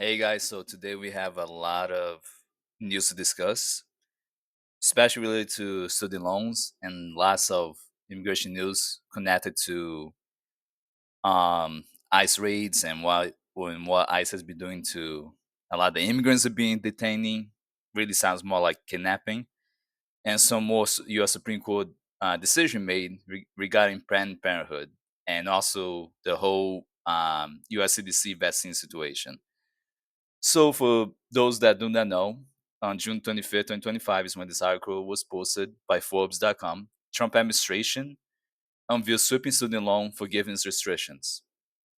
Hey guys, so today we have a lot of news to discuss, especially related to student loans and lots of immigration news connected to ICE raids and what ICE has been doing to a lot of the immigrants are being detaining. Really sounds more like kidnapping, and some more U.S. Supreme Court decision made regarding Planned Parenthood and also the whole U.S. CDC vaccine situation. So for those that do not know, on June 25th, 2025 is when this article was posted by Forbes.com. Trump administration unveils sweeping student loan forgiveness restrictions.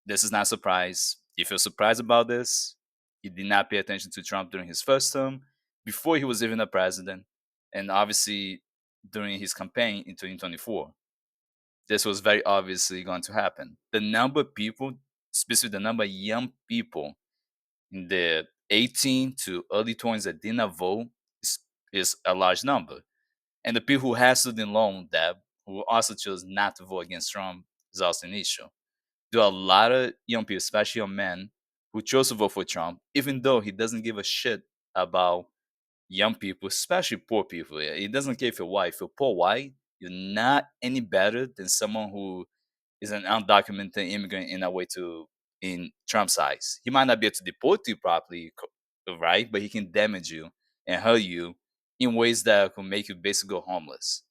This is not a surprise. If you're surprised about this, you did not pay attention to Trump during his first term, before he was even a president, and obviously during his campaign in 2024. This was very obviously going to happen. The number of people, specifically the number of young people in the 18 to early 20s that did not vote is a large number. And the people who have student loan debt who also chose not to vote against Trump is also an issue. There are a lot of young people, especially young men, who chose to vote for Trump, even though he doesn't give a shit about young people, especially poor people. He doesn't care if you're white. If you're poor white, you're not any better than someone who is an undocumented immigrant in a way to in Trump's eyes. He might not be able to deport you properly, right? But he can damage you and hurt you in ways that could make you basically go homeless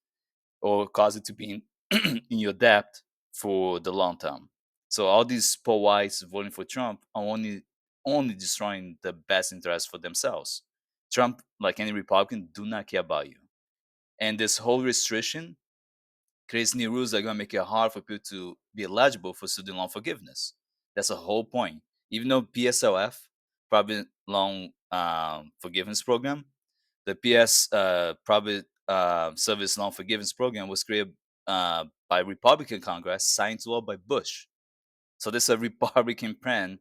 or cause you to be in your debt for the long term. So all these poor whites voting for Trump are only destroying the best interest for themselves. Trump, like any Republican, do not care about you. And this whole restriction creates new rules that are going to make it hard for people to be eligible for student loan forgiveness. That's the whole point. Even though PSLF, Private Loan Forgiveness Program, the Private Service Loan Forgiveness Program was created by Republican Congress, signed into law by Bush. So this is a Republican plan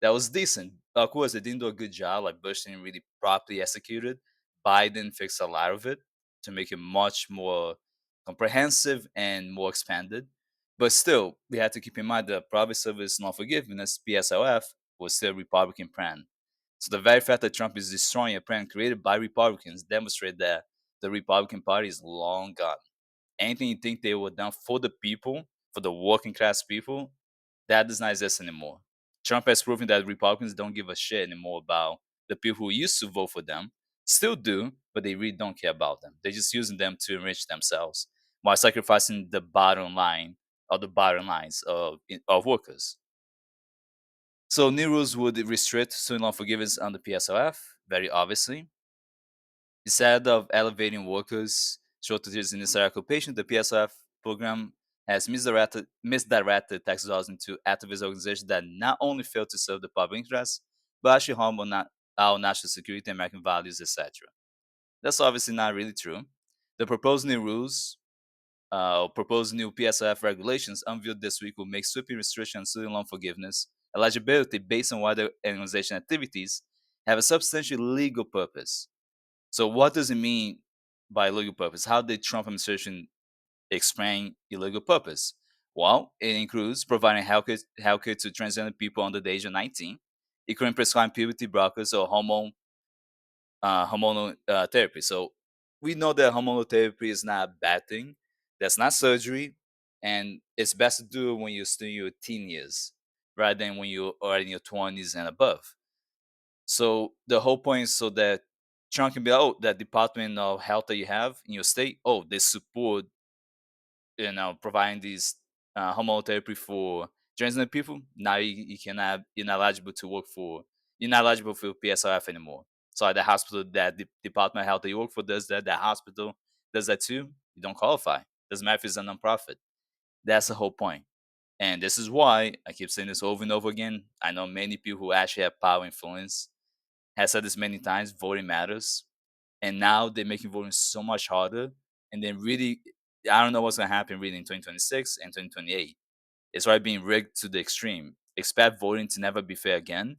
that was decent. Of course, they didn't do a good job. Like Bush didn't really properly execute it. Biden fixed a lot of it to make it much more comprehensive and more expanded. But still, we have to keep in mind that Private Service Non Forgiveness (PSLF) was still a Republican plan. So the very fact that Trump is destroying a plan created by Republicans demonstrate that the Republican Party is long gone. Anything you think they were done for the people, for the working class people, that does not exist anymore. Trump has proven that Republicans don't give a shit anymore about the people who used to vote for them. Still do, but they really don't care about them. They're just using them to enrich themselves while sacrificing the bottom line or the bottom lines of workers. So new rules would restrict student loan forgiveness under PSLF, very obviously. Instead of elevating workers' shortages in necessary occupation, the PSLF program has misdirected tax dollars into activist organizations that not only fail to serve the public interest, but actually harm our national security, American values, etc. That's obviously not really true. The proposed new rules, proposed new PSLF regulations unveiled this week will make sweeping restrictions on student loan forgiveness eligibility based on whether organization activities have a substantial legal purpose. So what does it mean by illegal purpose? How did Trump administration explain illegal purpose? Well, it includes providing healthcare to transgender people under the age of 19, including prescribing puberty blockers or hormonal therapy. So we know that hormonal therapy is not a bad thing. That's not surgery, and it's best to do it when you're still in your teen years, rather than when you're already in your 20s and above. So the whole point is so that Trump can be like, oh, that Department of Health that you have in your state, oh, they support, providing these hormonal therapy for transgender people. Now you cannot, you're not eligible for PSLF anymore. So at the hospital that the Department of Health that you work for does that, that hospital does that too, you don't qualify. Doesn't matter if it's a nonprofit. That's the whole point. And this is why I keep saying this over and over again. I know many people who actually have power influence has said this many times, voting matters. And now they're making voting so much harder. And then really, I don't know what's gonna happen really in 2026 and 2028. It's already being rigged to the extreme. Expect voting to never be fair again.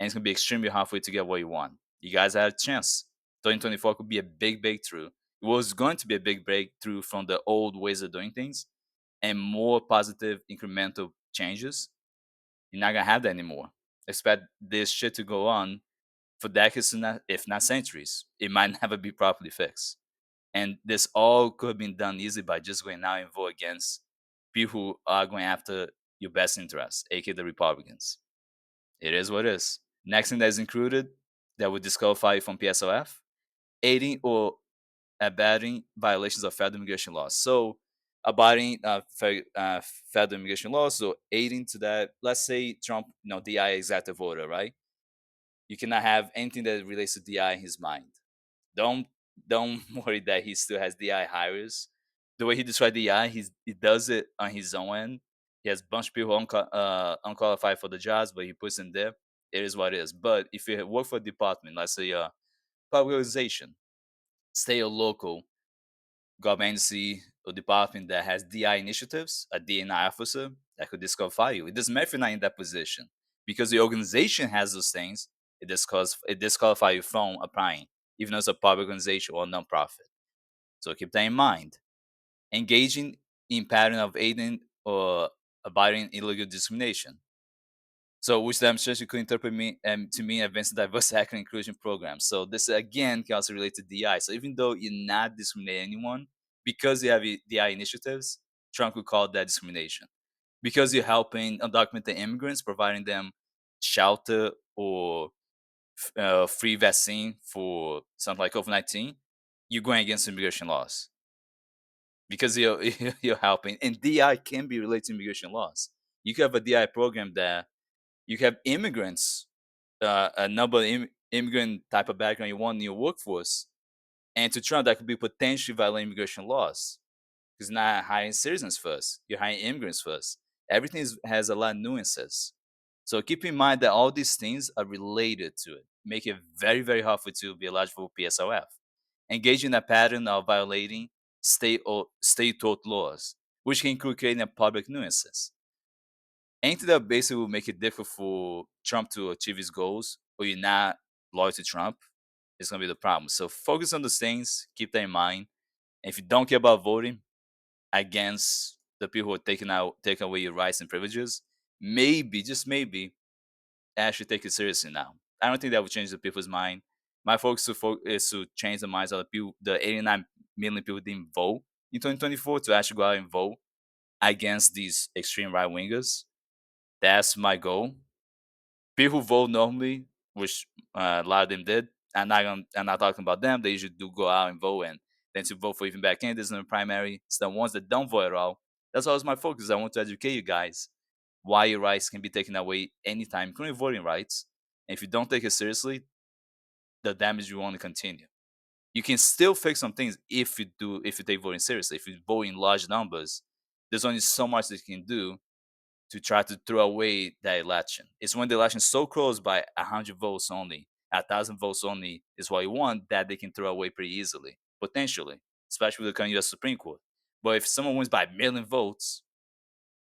And it's gonna be extremely hard for you to get what you want. You guys had a chance. 2024 could be a big breakthrough. It was going to be a big breakthrough from the old ways of doing things and more positive incremental changes. You're not gonna have that anymore. Expect this shit to go on for decades, if not centuries. It might never be properly fixed. And this all could have been done easily by just going out and vote against people who are going after your best interests, aka the Republicans. It is what it is. Next thing that is included that would disqualify you from PSLF, aiding or abetting violations of federal immigration laws. So, abiding federal immigration laws, so aiding to that. Let's say Trump, DI executive order, right? You cannot have anything that relates to DI in his mind. Don't don't worry that he still has DI hires. The way he described DI, he does it on his own end. He has a bunch of people unqualified for the jobs, but he puts in there. It is what it is. But if you work for a department, let's say a public organization, state or local government agency or department that has DI initiatives, a DNI officer that could disqualify you. It doesn't matter if you're not in that position because the organization has those things. It disqualify you from applying, even though it's a public organization or nonprofit. So keep that in mind. Engaging in pattern of aiding or abiding illegal discrimination. So, which demonstration could interpret to mean advanced diversity, equity, and inclusion programs. So, this again can also relate to DI. So, even though you're not discriminating anyone, because you have DI initiatives, Trump would call that discrimination. Because you're helping undocumented immigrants, providing them shelter or free vaccine for something like COVID-19, you're going against immigration laws because you're you're helping. And DI can be related to immigration laws. You could have a DI program that you have immigrants, a number of immigrant type of background you want in your workforce, and to Trump that could be potentially violating immigration laws because you're not hiring citizens first, you're hiring immigrants first. Everything has a lot of nuances. So keep in mind that all these things are related to it, make it very, very hard for you to be eligible for PSLF. Engage in a pattern of violating state tort laws, which can include creating a public nuisance. Anything that basically will make it difficult for Trump to achieve his goals, or you're not loyal to Trump, is gonna be the problem. So focus on those things, keep that in mind. And if you don't care about voting against the people who are taking away your rights and privileges, maybe, just maybe, actually take it seriously now. I don't think that would change the people's mind. My focus is to change the minds of the people, the 89 million people who didn't vote in 2024 to actually go out and vote against these extreme right wingers. That's my goal. People who vote normally, which a lot of them did. I'm not talking about them. They usually do go out and vote, and then to vote for even back candidates in the primary. It's the ones that don't vote at all. That's always my focus. I want to educate you guys why your rights can be taken away anytime, including voting rights. And if you don't take it seriously, the damage will only continue. You can still fix some things if you take voting seriously. If you vote in large numbers, there's only so much that you can do to try to throw away that election. It's when the election is so close by 100 votes only, 1,000 votes only is what you want that they can throw away pretty easily, potentially, especially with the current U.S. Supreme Court. But if someone wins by a million votes,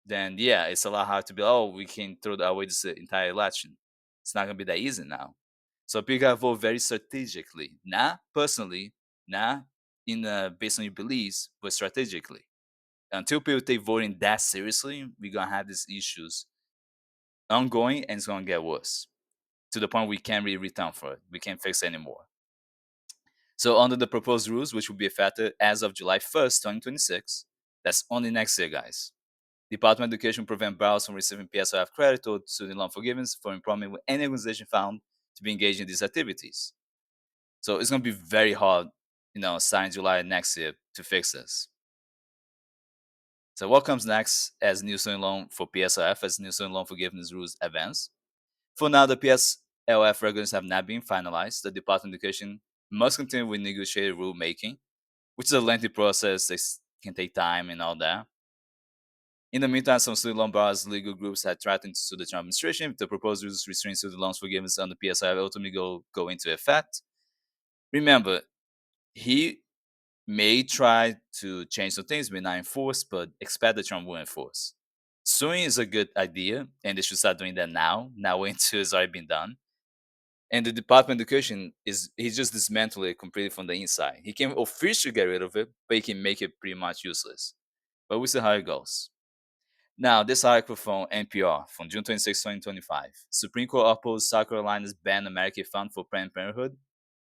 then yeah, it's a lot hard to be. Oh, we can throw away this entire election. It's not gonna be that easy now. So people gotta vote very strategically, not personally, not based on your beliefs, but strategically. Until people take voting that seriously, we're gonna have these issues ongoing and it's gonna get worse to the point we can't really return for it. We can't fix it anymore. So under the proposed rules, which will be effective as of July 1st, 2026, that's only next year, guys. Department of Education will prevent borrowers from receiving PSLF credit or student loan forgiveness for employment with any organization found to be engaged in these activities. So it's gonna be very hard, starting July next year to fix this. So what comes next as new student loan for PSLF as new student loan forgiveness rules advance? For now, the PSLF regulations have not been finalized. The Department of Education must continue with negotiated rulemaking, which is a lengthy process. It can take time and all that. In the meantime, some student loan borrowers' legal groups had threatened to sue the Trump administration if the proposed rules restraining student loans forgiveness under PSLF ultimately go into effect. Remember, he may try to change some things, may not enforce, but expect that Trump will enforce. Suing is a good idea, and they should start doing that now, not wait until it's already been done. And the Department of Education he just dismantled it completely from the inside. He can officially get rid of it, but he can make it pretty much useless. But we'll see how it goes. Now, this article from NPR from June 26, 2025. Supreme Court upholds South Carolina's ban on Medicaid fund for Planned Parenthood.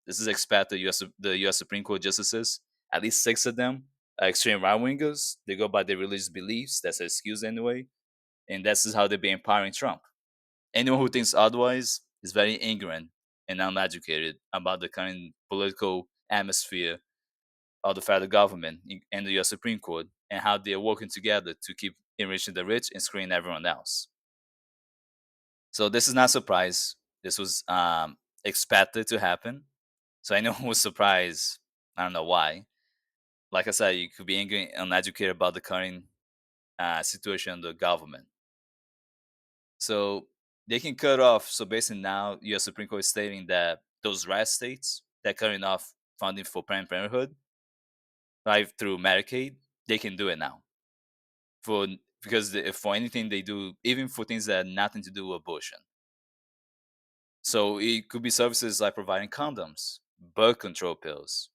This is expected the US Supreme Court justices, at least six of them, are extreme right wingers. They go by their religious beliefs. That's an excuse anyway. And this is how they've been empowering Trump. Anyone who thinks otherwise is very ignorant and uneducated about the current political atmosphere of the federal government and the US Supreme Court and how they are working together to keep enriching the rich and screwing everyone else. So this is not a surprise. This was expected to happen. So anyone who was surprised, I don't know why. Like I said, you could be angry and uneducated about the current situation of the government. So they can cut off. So basically now, U.S. Supreme Court is stating that those red states that cutting off funding for Planned Parenthood, right through Medicaid, they can do it now for because for anything they do, even for things that have nothing to do with abortion. So it could be services like providing condoms, birth control pills,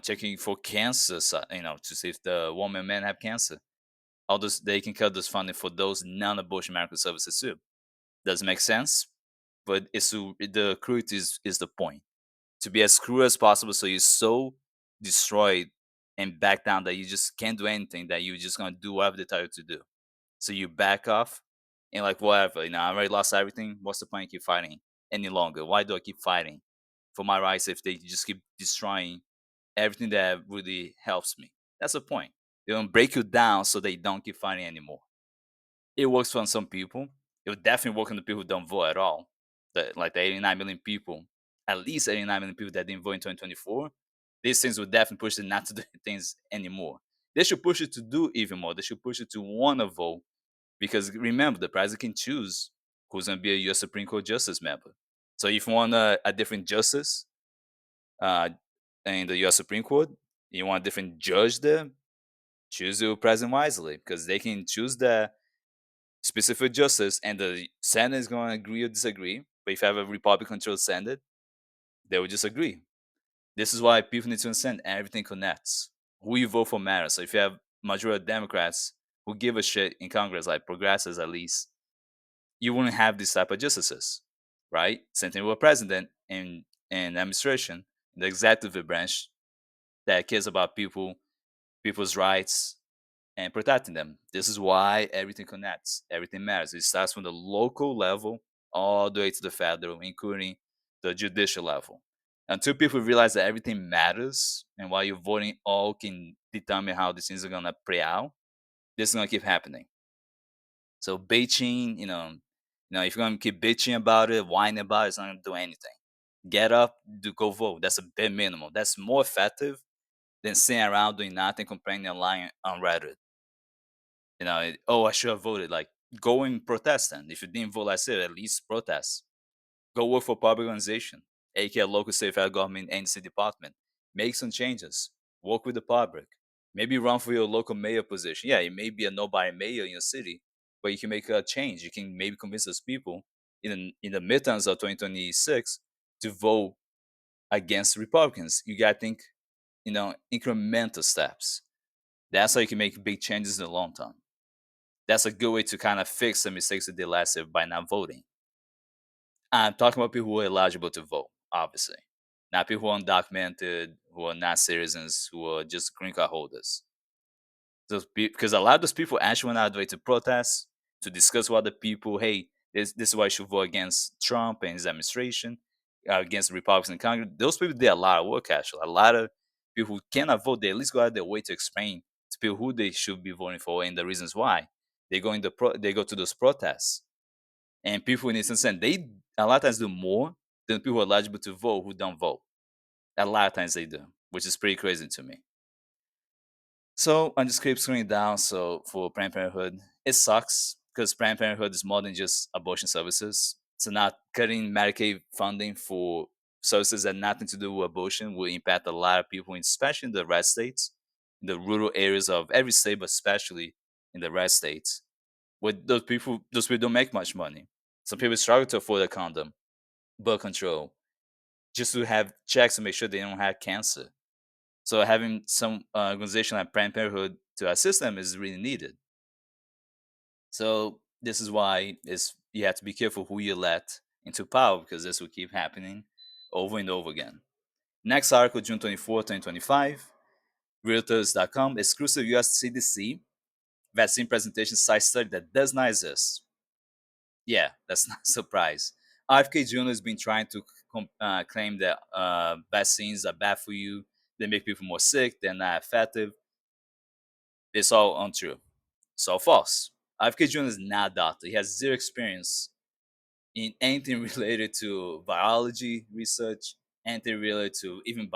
checking for cancer, to see if the woman and man have cancer. All those they can cut this funding for those non-abortion medical services too. Does make sense? But the cruelty is the point. To be as cruel as possible, so you're so destroyed and back down that you just can't do anything. That you're just gonna do whatever they tell you to do. So you back off and like whatever. I already lost everything. What's the point of keep fighting any longer? Why do I keep fighting for my rights if they just keep destroying everything that really helps me? That's the point. They don't break you down so they don't keep fighting anymore. It works for some people. It would definitely work on the people who don't vote at all. Like the 89 million people, at least 89 million people that didn't vote in 2024. These things would definitely push them not to do things anymore. They should push it to do even more. They should push it to want to vote because remember, the president can choose who's going to be a U.S. Supreme Court justice member. So if you want a different justice uh, in the U.S. Supreme Court, you want a different judge there, choose your president wisely because they can choose the specific justice, and the Senate is going to agree or disagree. But if you have a Republican controlled Senate, they will disagree. This is why people need to understand everything connects. Who you vote for matters. So if you have majority of Democrats who give a shit in Congress, like progressives at least, you wouldn't have this type of justices, right? Same thing with a president and administration, the executive branch that cares about people's rights, and protecting them. This is why everything connects, everything matters. It starts from the local level all the way to the federal, including the judicial level. Until people realize that everything matters and why you're voting all can determine how these things are gonna play out, this is gonna keep happening. So bitching, if you're gonna keep bitching about it, whining about it, it's not gonna do anything. Get up, go vote. That's a bare minimum. That's more effective than sitting around doing nothing, complaining and lying on Reddit. Oh, I should have voted. Like, go and protest then. If you didn't vote last year, at least protest. Go work for public organization, aka local state federal government and city department. Make some changes. Work with the public. Maybe run for your local mayor position. Yeah, it may be a nobody mayor in your city, but you can make a change. You can maybe convince those people in the midterms of 2026 to vote against Republicans. You gotta think, incremental steps. That's how you can make big changes in the long term. That's a good way to kind of fix the mistakes that they last year by not voting. I'm talking about people who are eligible to vote, obviously, not people who are undocumented, who are not citizens, who are just green card holders. Because a lot of those people actually went out of the way to protest, to discuss with other people, hey, this is why you should vote against Trump and his administration, against the Republicans in Congress. Those people did a lot of work, actually. A lot of people who cannot vote, they at least go out of their way to explain to people who they should be voting for and the reasons why. They go to those protests. And people in this instance, they a lot of times do more than people who are eligible to vote who don't vote. A lot of times they do, which is pretty crazy to me. So I just keep scrolling down. So for Planned Parenthood, it sucks because Planned Parenthood is more than just abortion services. So not cutting Medicaid funding for services that nothing to do with abortion will impact a lot of people, especially in the red states, in the rural areas of every state, but especially in the red states. With those people don't make much money. Some people struggle to afford a condom, birth control, just to have checks to make sure they don't have cancer. So having some organization like Planned Parenthood to assist them is really needed. So this is why it's you have to be careful who you let into power because this will keep happening over and over again. Next article, June 24, 2025, Reuters.com, exclusive US CDC vaccine presentation site study that does not exist. Yeah, that's not a surprise. RFK Jr. has been trying to claim that vaccines are bad for you, they make people more sick, they're not effective. It's all untrue. It's all false. RFK Jr. is not a doctor. He has zero experience in anything related to biology research, anything related to even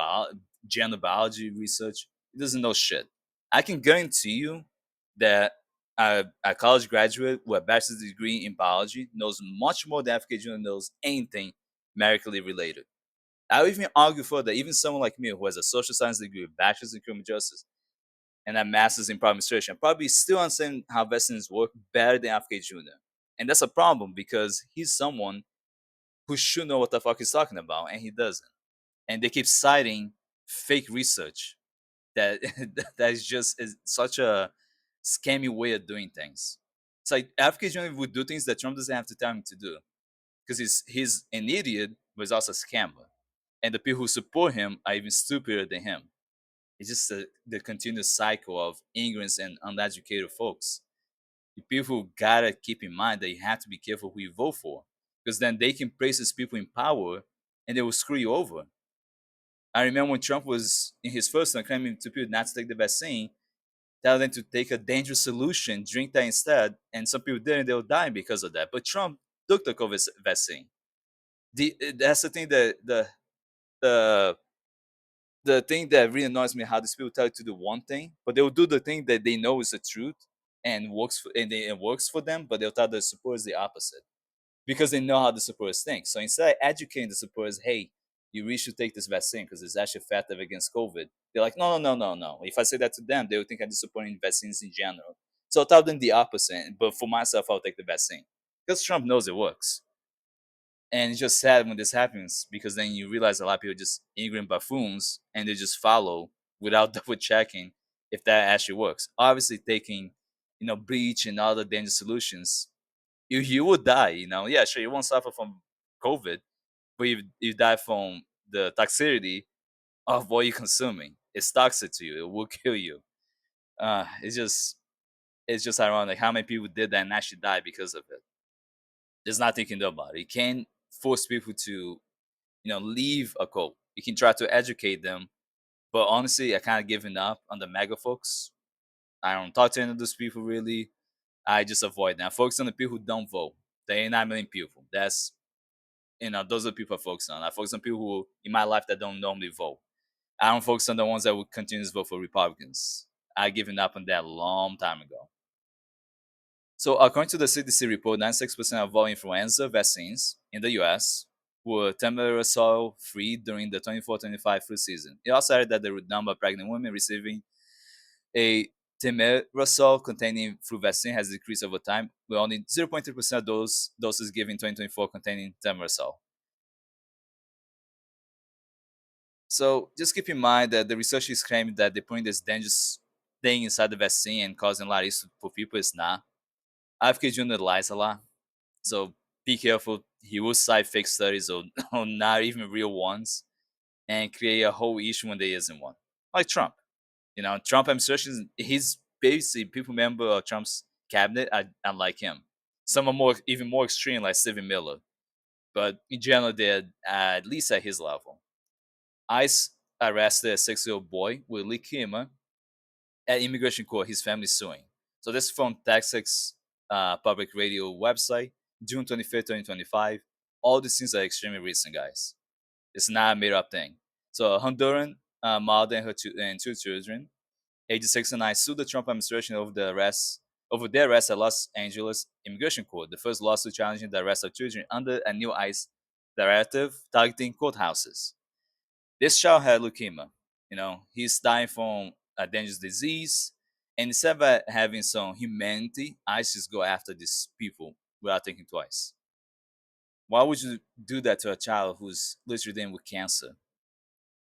general biology research. He doesn't know shit. I can guarantee you that a college graduate with a bachelor's degree in biology knows much more than African Junior knows anything medically related. I would even argue for that even someone like me who has a social science degree, bachelor's in criminal justice, and a master's in public administration probably still understand how vaccines work better than African Junior. And that's a problem because he's someone who should know what the fuck he's talking about, and he doesn't. And they keep citing fake research that that is just is such a scammy way of doing things. It's like African Junior would do things that Trump doesn't have to tell him to do because he's an idiot, but he's also a scammer. And the people who support him are even stupider than him. It's just the continuous cycle of ignorance and uneducated folks. The people gotta keep in mind that you have to be careful who you vote for, because then they can praise these people in power and they will screw you over. I remember when Trump was in his first term claiming to people not to take the vaccine, telling them to take a dangerous solution, drink that instead, and some people didn't, they were dying because of that. But Trump took the COVID vaccine. That's the thing that the the thing that really annoys me how these people tell you to do one thing, but they will do the thing that they know is the truth and it works for them, but they'll tell the supporters the opposite because they know how the supporters think. So instead of educating the supporters, hey, you really should take this vaccine because it's actually effective against COVID. They're like, no, no, no, no, no. If I say that to them, they would think I'm just supporting vaccines in general. So I'll tell them the opposite. But for myself, I'll take the vaccine because Trump knows it works. And it's just sad when this happens because then you realize a lot of people are just ignorant buffoons and they just follow without double checking if that actually works. Obviously, taking bleach and other dangerous solutions, you will die. Yeah, sure, you won't suffer from COVID, but you die from the toxicity of what you're consuming. It's toxic to you. It will kill you. It's just ironic how many people did that and actually died because of it. There's nothing you can do about it. You can't force people to leave a cult. You can try to educate them, but honestly, I kind of given up on the mega folks. I don't talk to any of those people really. I just avoid them. I focus on the people who don't vote. The 89 million people. That's those are the people I focus on. I focus on people who in my life that don't normally vote. I don't focus on the ones that will continue to vote for Republicans. I given up on that a long time ago. So according to the CDC report, 96% of all influenza vaccines in the US were thimerosal free during the 24-25 flu season. It also added that the number of pregnant women receiving a thimerosal containing flu vaccine has decreased over time, with only 0.3% of those doses given in 2024 containing thimerosal. So just keep in mind that the research is claiming that they putting this dangerous thing inside the vaccine and causing a lot of issues for people. It's not. AFK Jr. lies a lot. So be careful. He will cite fake studies or not even real ones and create a whole issue when there isn't one. Like Trump. Trump administration, he's basically people member of Trump's cabinet are like him. Some are even more extreme, like Stephen Miller. But in general, they're at least at his level. ICE arrested a 6-year-old boy with leukemia at immigration court. His family suing. So this is from Texas public radio website, June 25th, 2025. All these things are extremely recent, guys. It's not a made up thing. So a Honduran mother and two children, ages 6 and 9, sued the Trump administration over their arrest at Los Angeles immigration court. The first lawsuit challenging the arrest of children under a new ICE directive targeting courthouses. This child had leukemia. He's dying from a dangerous disease. And instead of having some humanity, ICE just go after these people without thinking twice. Why would you do that to a child who's literally dealing with cancer,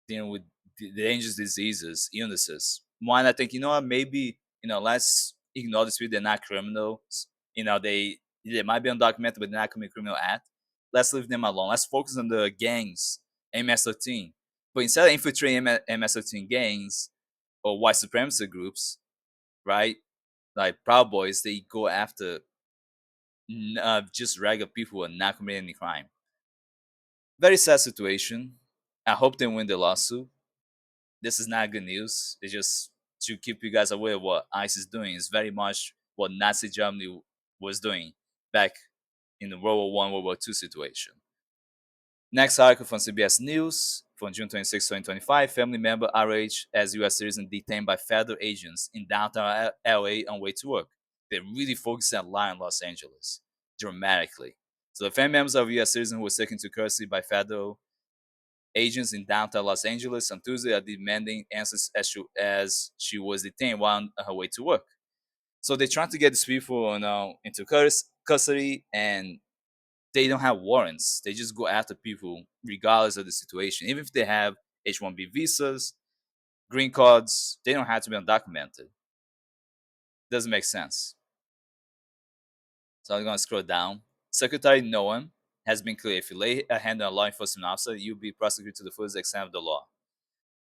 dealing with dangerous diseases, illnesses? Why not think, maybe, let's ignore these people, they're not criminals. They might be undocumented, but they're not committing criminal act. Let's leave them alone. Let's focus on the gangs, MS-13. But instead of infiltrating MS-13 gangs or white supremacy groups, right? Like Proud Boys, they go after just regular people who are not committing any crime. Very sad situation. I hope they win the lawsuit. This is not good news. It's just to keep you guys aware of what ICE is doing. It's very much what Nazi Germany was doing back in the World War One, World War Two situation. Next article from CBS News from June 26, 2025. Family member RH as U.S. citizen detained by federal agents in downtown LA on way to work. They're really focusing a lot in Los Angeles dramatically. So the family members of U.S. citizens who were taken to custody by federal agents in downtown Los Angeles on Tuesday are demanding answers as she was detained while on her way to work. So they're trying to get these people, into custody, and they don't have warrants. They just go after people regardless of the situation. Even if they have H-1B visas, green cards, they don't have to be undocumented. Doesn't make sense. So I'm going to scroll down. Secretary Noam has been clear. If you lay a hand on a law enforcement officer, you'll be prosecuted to the fullest extent of the law.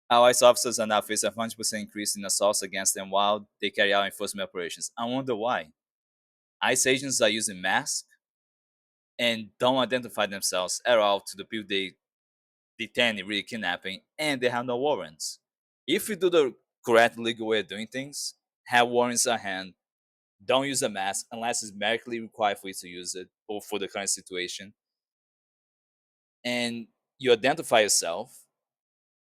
Our ICE officers are now facing a 100% increase in assaults against them while they carry out enforcement operations. I wonder why. ICE agents are using masks and don't identify themselves at all to the people they detain and really kidnapping, and they have no warrants. If you do the correct legal way of doing things, have warrants at hand, don't use a mask unless it's medically required for you to use it or for the current situation, and you identify yourself.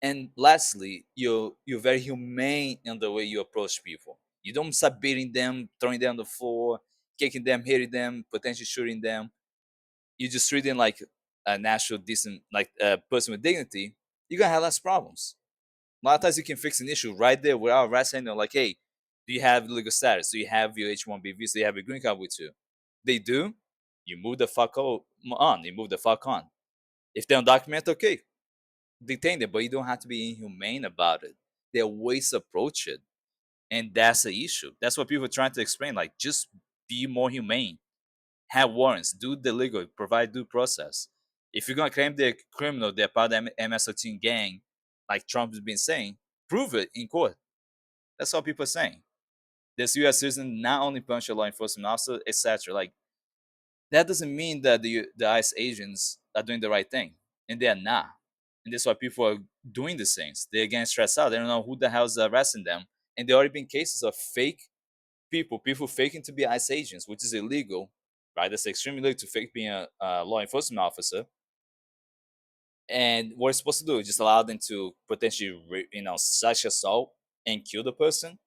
And lastly, you're very humane in the way you approach people. You don't start beating them, throwing them on the floor, kicking them, hitting them, potentially shooting them. You just treat them like a natural, decent, like a person with dignity. You're gonna have less problems. A lot of times you can fix an issue right there without arresting them. Like, hey, do you have legal status? Do you have your H-1B visa? Do you have your green card with you? They do. You move the fuck on. You move the fuck on. If they're undocumented, okay, detain them, but you don't have to be inhumane about it. There are ways to approach it, and that's the issue. That's what people are trying to explain. Like, just be more humane. Have warrants. Do the legal. Provide due process. If you're gonna claim they're criminal, they're part of the MS-13 gang, like Trump has been saying, prove it in court. That's what people are saying. This U.S. citizen not only punch a law enforcement officer, etc. Like, that doesn't mean that the ICE agents are doing the right thing, and they are not. And that's why people are doing these things. They're getting stressed out. They don't know who the hell is arresting them, and there already been cases of fake people faking to be ICE agents, which is illegal, right? That's extremely illegal to fake being a law enforcement officer. And what it's supposed to do is just allow them to potentially, such assault and kill the person.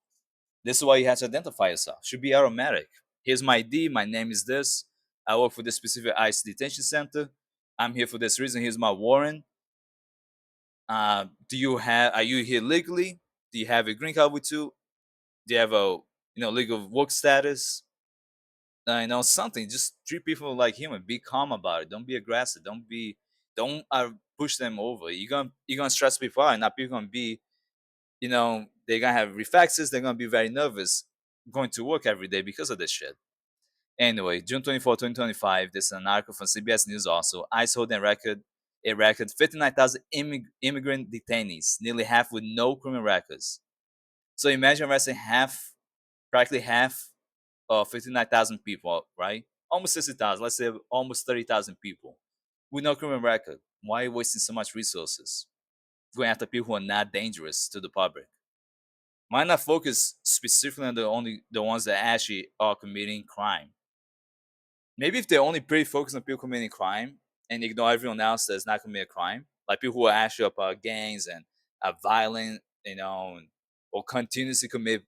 This is why you have to identify yourself. Should be automatic. Here's my ID. My name is this. I work for this specific ICE detention center. I'm here for this reason. Here's my warrant. Are you here legally? Do you have a green card with you? Do you have a legal work status? Something. Just treat people like human. Be calm about it. Don't be aggressive. Don't push them over. You're gonna stress people out, and now people gonna be, they're gonna have reflexes. They're gonna be very nervous going to work every day because of this shit. Anyway, June 24, 2025, this is an article from CBS News also. ICE holding a record 59,000 immigrant detainees, nearly half with no criminal records. So imagine arresting practically half of 59,000 people, right? Almost 60,000, let's say almost 30,000 people with no criminal record. Why are you wasting so much resources going after people who are not dangerous to the public? Why not focus specifically on the ones that actually are committing crime? Maybe if they're only pretty focused on people committing crime and ignore everyone else that's not committing crime, like people who are actually about gangs and are violent, or continuously commit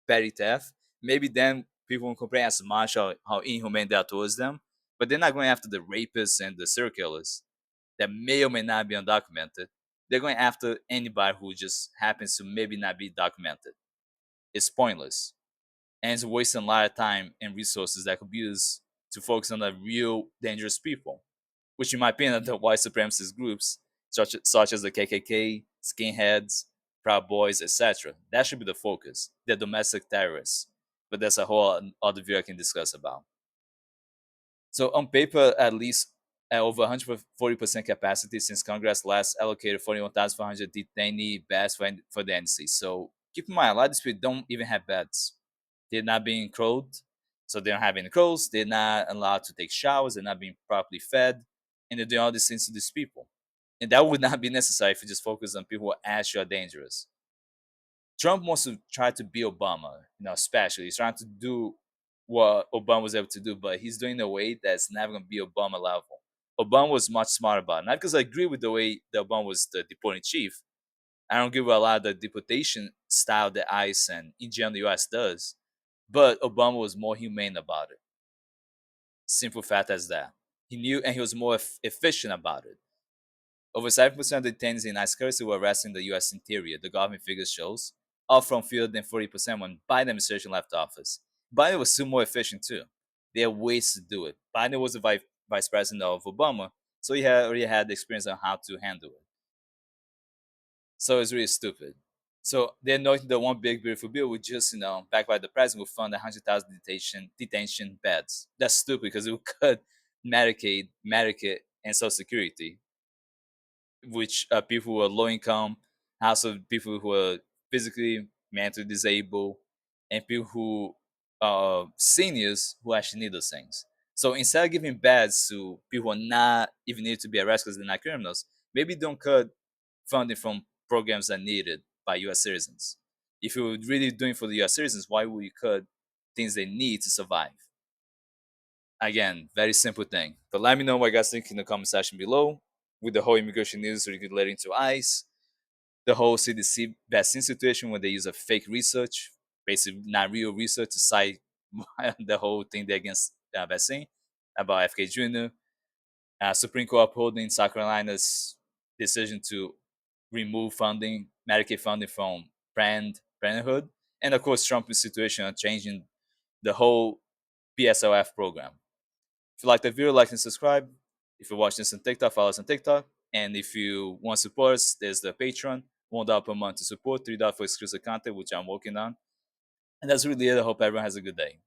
petty theft, maybe then people won't complain as much how inhumane they are towards them. But they're not going after the rapists and the serial killers that may or may not be undocumented. They're going after anybody who just happens to maybe not be documented. It's pointless, and it's wasting a lot of time and resources that could be used to focus on the real dangerous people, which in my opinion are the white supremacist groups such as the KKK, skinheads, Proud Boys, etc. That should be the focus. They're domestic terrorists, but that's a whole other view I can discuss about. So on paper, at least at over 140% capacity since Congress last allocated 41,400 detainee beds for the NC. So keep in mind, a lot of these people don't even have beds. They're not being clothed, so they don't have any clothes. They're not allowed to take showers. They're not being properly fed, and they're doing all these things to these people. And that would not be necessary if you just focus on people who actually are dangerous. Trump wants to try to be Obama, especially he's trying to do what Obama was able to do, but he's doing it in a way that's never going to be Obama level. Obama was much smarter about it. Not because I agree with the way that Obama was the deporting chief. I don't give a lot of the deportation style that ICE and in general the US does, but Obama was more humane about it. Simple fact as that. He knew and he was more efficient about it. Over 7% of detainees in ICE currently were arrested in the U.S. interior, the government figures shows, up from fewer than 40% when Biden administration left office. Biden was still more efficient too. There are ways to do it. Biden was the vice president of Obama, so he already had the experience on how to handle it. So it's really stupid. So they're noting that one big beautiful bill would just, backed by the president, would fund 100,000 detention beds. That's stupid because it would cut Medicaid, Medicare, and Social Security, which are people who are low income, also people who are physically, mentally disabled, and people who are seniors who actually need those things. So instead of giving beds to people who are not even needed to be arrested because they're not criminals, maybe don't cut funding from programs that are needed by U.S. citizens. If you were really doing for the U.S. citizens, why would you cut things they need to survive? Again, very simple thing. But let me know what you guys think in the comment section below with the whole immigration news relating to ICE, the whole CDC vaccine situation where they use a fake research, basically not real research to cite the whole thing there against vaccine about FK Jr. Supreme Court upholding South Carolina's decision to remove funding, Medicaid funding from Parenthood, and of course Trump's situation on changing the whole PSLF program. If you like the video, like and subscribe. If you're watching this on TikTok, follow us on TikTok. And if you want to support us, there's the Patreon, $1 per month to support, $3 for exclusive content, which I'm working on. And that's really it. I hope everyone has a good day.